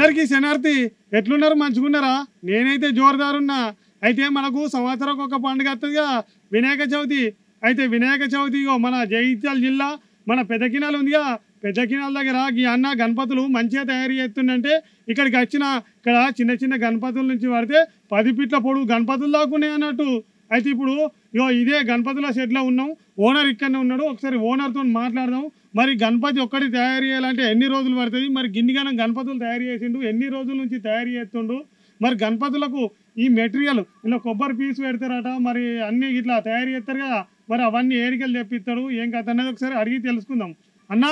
అందరికీ శనార్థి ఎట్లున్నారు మంచిగున్నారా? నేనైతే జోరుదారున్నా. అయితే మనకు సంవత్సరం ఒక పండుగ వస్తుందిగా వినాయక చవితి. అయితే వినాయక చవితి మన జగిత్యాల జిల్లా మన పెద్దకినాలు ఉందిగా, పెద్దకినాల దగ్గర ఈ అన్న గణపతులు మంచిగా తయారు చేస్తుందంటే ఇక్కడికి వచ్చిన ఇక్కడ చిన్న చిన్న గణపతుల నుంచి పడితే 10 ఫీట్ల పొడుగు గణపతులు దాకున్నాయి అన్నట్టు. అయితే ఇప్పుడు ఇదే గణపతుల షెడ్లో ఉన్నాం. ఓనర్ ఇక్కడనే ఉన్నాడు. ఒకసారి ఓనర్తో మాట్లాడదాం. మరి గణపతి ఒక్కటి తయారు చేయాలంటే ఎన్ని రోజులు పడుతుంది? మరి గిన్నిగానం గణపతులు తయారు చేసిండు, ఎన్ని రోజుల నుంచి తయారు చేస్తుండు? మరి గణపతులకు ఈ మెటీరియల్ ఇలా కొబ్బరి పీసు పెడతారట, మరి అన్ని ఇట్లా తయారు చేస్తారు కదా, మరి అవన్నీ ఏరికలు తెప్పిస్తాడు ఏం కథ అనేది ఒకసారి అడిగి తెలుసుకుందాం. అన్నా,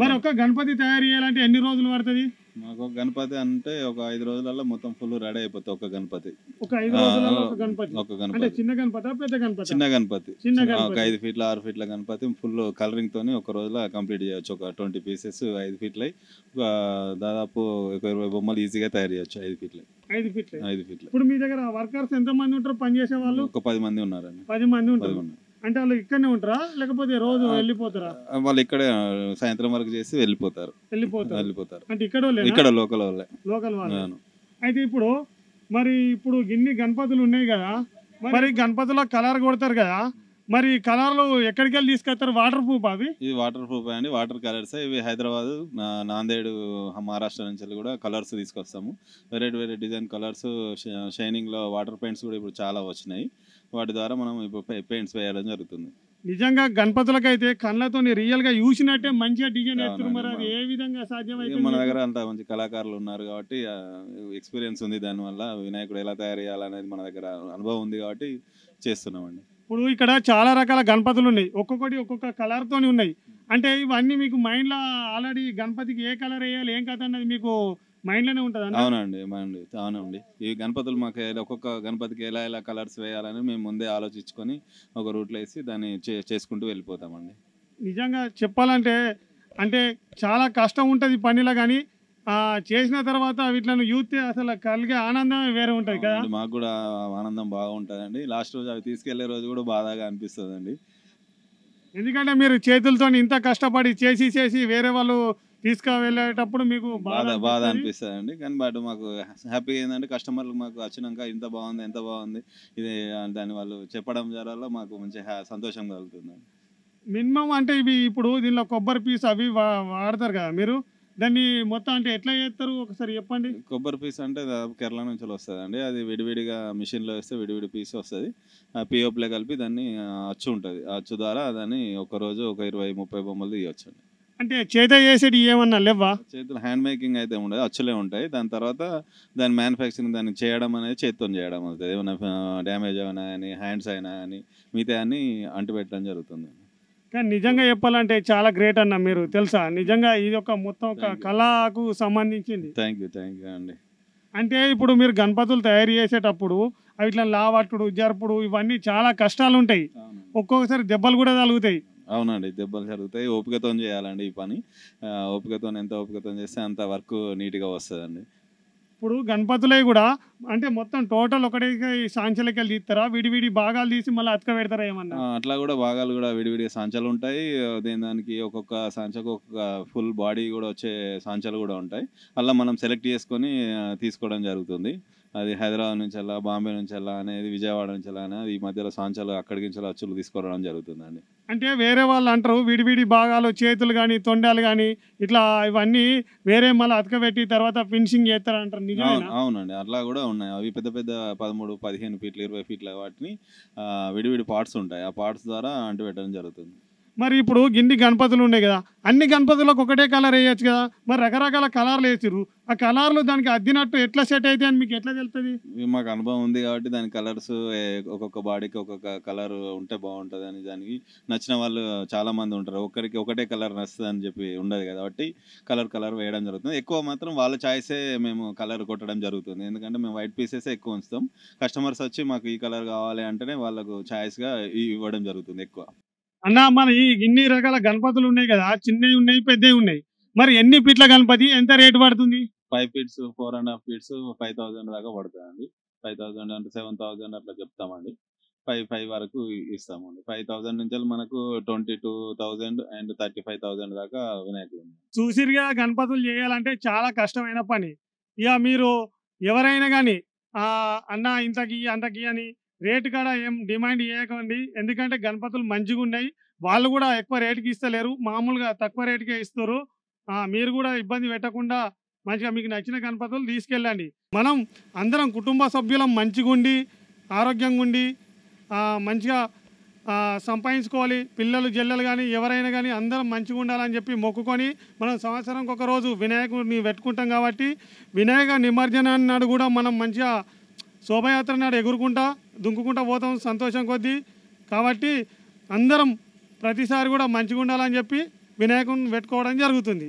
మరి ఒక గణపతి తయారు చేయాలంటే ఎన్ని రోజులు పడుతుంది? మాకు గణపతి అంటే ఒక 5 రోజులలో మొత్తం ఫుల్ రెడీ అయిపోతుంది. ఒక గణపతి ఒక 5 రోజులలో ఒక గణపతి అంటే చిన్న గణపతి పెద్ద గణపతి? చిన్న గణపతి, ఒక 5 ఫీట్ల 6 ఫీట్ల గణపతి ఫుల్ కలరింగ్ తోని ఒక రోజులో కంప్లీట్ చేయొచ్చు. ఒక 20 పీసెస్ 5 ఫీట్ల దాదాపు ఒక 20 బొమ్మలు ఈజీగా తయారు చేయొచ్చు. 5 ఫీట్ల. ఇప్పుడు మీ దగ్గర వర్కర్స్ ఎంత మంది ఉంటారు పనిచేసే వాళ్ళు? ఒక 10 మంది ఉన్నారండి. 10 మంది ఉంటారు. అంటే వాళ్ళు ఇక్కడనే ఉంటారా లేకపోతే రోజు వెళ్ళిపోతారా? వాళ్ళు ఇక్కడే సాయంత్రం వరకు చేసి వెళ్ళిపోతారు. అంటే ఇక్కడ లోకల్ వాళ్ళు. అయితే ఇప్పుడు ఇన్ని గణపతులు ఉన్నాయి కదా, మరి గణపతుల కలర్ కొడతారు కదా, మరి కలర్లు ఎక్కడికి వెళ్ళి తీసుకొస్తారు? వాటర్ ప్రూఫ్ అవి? ఇది వాటర్ ప్రూఫ్ అండి, వాటర్ కలర్స్. ఇవి హైదరాబాద్, నాందేడ్, మహారాష్ట్ర నుంచి కూడా కలర్స్ తీసుకొస్తాము. వెరైటీ డిజైన్ కలర్స్, షైనింగ్ లో వాటర్ పెయింట్స్ కూడా ఇప్పుడు చాలా వచ్చినాయి. వాటి ద్వారా మనం ఇప్పుడు పెయింట్స్ వేయడం జరుగుతుంది. నిజంగా గణపతులకైతే కళ్ళతో రియల్ గా చూసినట్టే మంచిగా డిజైన్ వేస్తారు. మరి అది ఏ విధంగా సాధ్యమైతే? మన దగ్గర అంత మంచి కళాకారులు ఉన్నారు కాబట్టి ఎక్స్పీరియన్స్ ఉంది. దానివల్ల వినాయకుడు ఎలా తయారు చేయాలనేది మన దగ్గర అనుభవం ఉంది కాబట్టి చేస్తున్నామండి. ఇప్పుడు ఇక్కడ చాలా రకాల గణపతులు ఉన్నాయి, ఒక్కొక్కటి ఒక్కొక్క కలర్ తోని ఉన్నాయి. అంటే ఇవన్నీ మీకు మైండ్ లో ఆల్రెడీ గణపతికి ఏ కలర్ వేయాలి ఏం కథ అన్నది మీకు మైండ్ లోనే ఉంటుంది? అవునండి. ఈ గణపతులు మాకు ఒక్కొక్క గణపతికి ఎలా కలర్స్ వేయాలని మేము ముందే ఆలోచించుకొని ఒక రూట్లో వేసి దాన్ని చేసుకుంటూ వెళ్ళిపోతామండి. నిజంగా చెప్పాలంటే అంటే చాలా కష్టం ఉంటుంది పనిలో, కానీ చేసిన తర్వాత వీటిని యూత్ అసలు కలిగే ఆనందమే వేరే ఉంటుంది కదా. మాకు కూడా ఆనందం బాగుంటుందండి. లాస్ట్ రోజు అవి తీసుకెళ్లే రోజు కూడా బాధగా అనిపిస్తుందండి. ఎందుకంటే మీరు చేతులతో ఇంత కష్టపడి చేసి వేరే వాళ్ళు తీసుకువెళ్ళేటప్పుడు మీకు బాధ అనిపిస్తుందండి. కానీ బట్ మాకు హ్యాపీగా ఏంటంటే కస్టమర్లు మాకు వచ్చినాక ఎంత బాగుంది ఇది దాని వాళ్ళు చెప్పడం ద్వారా మాకు మంచి సంతోషం కలుగుతుంది. మినిమం అంటే ఇవి ఇప్పుడు దీనిలో కొబ్బరి పీస్ అవి వాడతారు కదా, మీరు దాన్ని మొత్తం అంటే ఎట్లా చేస్తారు ఒకసారి చెప్పండి. కొబ్బరి పీస్ అంటే కేరళ నుంచి వస్తుంది. అది విడివిడిగా మిషన్లో వేస్తే విడివిడి పీస్ వస్తుంది. పిఓప్లో కలిపి దాన్ని అచ్చు ఉంటుంది. అచ్చు ద్వారా దాన్ని ఒక రోజు ఒక 20-30 బొమ్మలు తీయవచ్చు. అంటే చేత చేసేది ఏమన్నా లేవా? చేతులు హ్యాండ్ మేకింగ్ అయితే ఉండదు, అచ్చులే ఉంటాయి. దాని తర్వాత దాని మ్యానుఫ్యాక్చరింగ్ దాన్ని చేయడం అనేది చేతితో చేయడం అవుతుంది. ఏమైనా డ్యామేజ్ అయినా కానీ హ్యాండ్స్ అయినా కానీ మిగతా అన్ని అంటిపెట్టడం జరుగుతుంది. కానీ నిజంగా చెప్పాలంటే చాలా గ్రేట్ అన్న మీరు, తెలుసా? నిజంగా ఇది ఒక మొత్తం ఒక కళకు సంబంధించింది. థ్యాంక్ యూ అండి. అంటే ఇప్పుడు మీరు గణపతులు తయారు చేసేటప్పుడు అవి ఇట్లా లావట్టుడు జరుపుడు ఇవన్నీ చాలా కష్టాలు ఉంటాయి, ఒక్కొక్కసారి దెబ్బలు కూడా తగులుతాయి. అవునండి, దెబ్బలు జరుగుతాయి. ఓపికతో చేయాలండి ఈ పని. ఎంత ఓపికతో చేస్తే అంత వర్క్ నీట్గా వస్తుందండి. ఇప్పుడు గణపతులే కూడా అంటే మొత్తం టోటల్ ఒకటే సాంచలకి వెళ్ళి తీస్తారా, విడివిడి భాగాలు తీసి మళ్ళీ అతక పెడతారా ఏమన్నా? అట్లా కూడా భాగాలు కూడా విడివిడి సాంచాలు ఉంటాయి. దానికి ఒక్కొక్క సాంచకు ఒక్కొక్క ఫుల్ బాడీ కూడా వచ్చే సాంచాలు కూడా ఉంటాయి. అలా మనం సెలెక్ట్ చేసుకొని తీసుకోవడం జరుగుతుంది. అది హైదరాబాద్ నుంచి వెళ్ళా, బాంబే నుంచి వెళ్ళా అనేది, విజయవాడ నుంచి వెళ్ళా అనేది ఈ మధ్యలో సాంచాలు అక్కడికి నుంచి అచ్చులు తీసుకోవడం జరుగుతుందండి. అంటే వేరే వాళ్ళు అంటారు విడివిడి భాగాలు చేతులు కానీ తొండాలు కానీ ఇట్లా ఇవన్నీ వేరే మళ్ళీ అతకబెట్టి తర్వాత ఫినిషింగ్ చేస్తారు అంటారు, నిజమేనా? అవునండి, అట్లా కూడా ఉన్నాయి. అవి పెద్ద 13-15 ఫీట్లు 20 ఫీట్ల వాటిని విడివిడి పార్ట్స్ ఉంటాయి. ఆ పార్ట్స్ ద్వారా అంటుపెట్టడం జరుగుతుంది. మరి ఇప్పుడు గిన్ని గణపతులు ఉన్నాయి కదా, అన్ని గణపతులకు ఒకటే కలర్ వేయచ్చు కదా, మరి రకరకాల కలర్లు వేసిర్రు. ఆ కలర్లు దానికి అద్దినట్టు ఎట్లా సెట్ అయితే అని మీకు ఎట్లా తెలుస్తుంది? మాకు అనుభవం ఉంది కాబట్టి దాని కలర్స్ ఒక్కొక్క బాడీకి ఒక్కొక్క కలర్ ఉంటే బాగుంటుంది అని, దానికి నచ్చిన వాళ్ళు చాలా మంది ఉంటారు. ఒక్కరికి ఒకటే కలర్ నచ్చుతుంది అని చెప్పి ఉండదు కాబట్టి కలర్ వేయడం జరుగుతుంది. ఎక్కువ మాత్రం వాళ్ళ చాయిసే మేము కలర్ కొట్టడం జరుగుతుంది. ఎందుకంటే మేము వైట్ పీసెస్ ఎక్కువ ఉంచుతాం. కస్టమర్స్ వచ్చి మాకు ఈ కలర్ కావాలి అంటేనే వాళ్ళకు చాయిస్గా ఇవ్వడం జరుగుతుంది ఎక్కువ. అన్న, మన ఇన్ని రకాల గణపతులు ఉన్నాయి కదా, చిన్నవి ఉన్నాయి పెద్దవి ఉన్నాయి, మరి ఎన్ని ఫీట్ల గణపతి ఎంత రేటు పడుతుంది? 5 ఫీట్స్ 4.5 ఫీట్స్ 5,000 దాకా పడుతుందండి. 5,000 అంటే 7,000 అట్లా చెప్తామండి. 5 వరకు ఇస్తామండి. 5,000 నుంచి మనకు 22,000 అండ్ 35,000 దాకా వినాయకుడు. చూసిరుగా, గణపతులు చేయాలంటే చాలా కష్టమైన పని. ఇక మీరు ఎవరైనా కానీ అన్న ఇంతకి అంతకి అని రేటు కాడ ఏం డిమాండ్ చేయకండి. ఎందుకంటే గణపతులు మంచిగా ఉన్నాయి. వాళ్ళు కూడా ఎక్కువ రేటుకి ఇస్తలేరు, మామూలుగా తక్కువ రేటుకే ఇస్తారు. మీరు కూడా ఇబ్బంది పెట్టకుండా మంచిగా మీకు నచ్చిన గణపతులు తీసుకెళ్ళండి. మనం అందరం కుటుంబ సభ్యులం మంచిగుండి ఆరోగ్యంగా ఉండి మంచిగా సంపాదించుకోవాలి. పిల్లలు జల్లెలు కానీ ఎవరైనా కానీ అందరం మంచిగా ఉండాలని చెప్పి మొక్కుకొని మనం సంవత్సరంకి ఒక రోజు వినాయకుడిని పెట్టుకుంటాం. కాబట్టి వినాయక నిమజ్జనాన్ని నాడు కూడా మనం మంచిగా శోభయాత్ర నాడు ఎగురుకుంటా దుంకుకుంటా పోతాం సంతోషం కొద్దీ. కాబట్టి అందరం ప్రతిసారి కూడా మంచిగా ఉండాలని చెప్పి వినాయకుడిని పెట్టుకోవడం జరుగుతుంది.